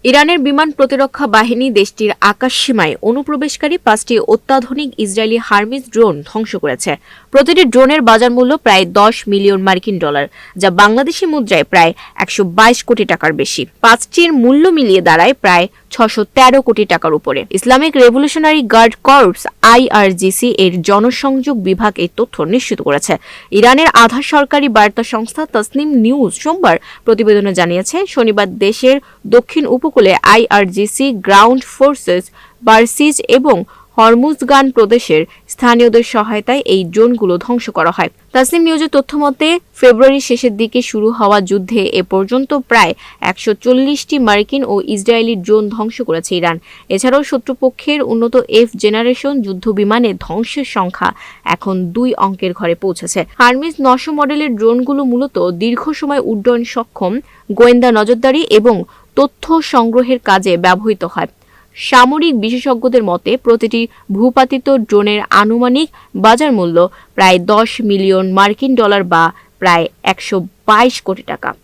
ইরানের বিমান প্রতিরক্ষা বাহিনী দেশটির আকাশসীমায় অনুপ্রবেশকারী 5টি অত্যাধুনিক ইসরায়েলি হার্মিস ড্রোন ধ্বংস করেছে। প্রতিটি ড্রোনের বাজার মূল্য প্রায় 10 মিলিয়ন মার্কিন ডলার, যা বাংলাদেশি মুদ্রায় প্রায় 122 কোটি টাকার বেশি। 5টির মূল্য মিলিয়ে দাঁড়ায় প্রায় 613 কোটি টাকার উপরে। Islamic Revolutionary Guard Corps IRGC এর জনসংযোগ বিভাগ এই তথ্য নিশ্চিত করেছে। ইরানের আধা সরকারি বার্তা সংস্থা তাসনিম নিউজ সোমবার প্রতিবেদনে জানিয়েছে, শনিবার দেশের দক্ষিণ উপকূলে IRGC গ্রাউন্ড ফোর্সেস বার্সিজ এবং হরমুজগান প্রদেশের স্থানীয়দের সহায়তায় এই ড্রোনগুলো ধ্বংস করা হয়। তাসনিম নিউজের তথ্যমতে ফেব্রুয়ারির শেষের দিকে শুরু হওয়া যুদ্ধে এ পর্যন্ত প্রায় 140টি মার্কিন ও ইসরায়েলি ড্রোন ধ্বংস করেছে ইরান। এছাড়াও শত্রুপক্ষের উন্নত F-জেনারেশন যুদ্ধবিমানের ধ্বংসের সংখ্যা এখন 2 অঙ্কের ঘরে পৌঁছেছে। হার্মিস 900 মডেলের ড্রোনগুলো মূলত দীর্ঘ সময় উড্ডয়ন সক্ষম, গোয়েন্দা নজরদারি এবং তথ্য সংগ্রহের কাজে ব্যবহৃত হয়। সামরিক বিশেষজ্ঞদের মতে প্রতিটি ভূপাতিত ড্রোনের আনুমানিক বাজার মূল্য প্রায় 10 মিলিয়ন মার্কিন ডলার বা প্রায় 122 কোটি টাকা।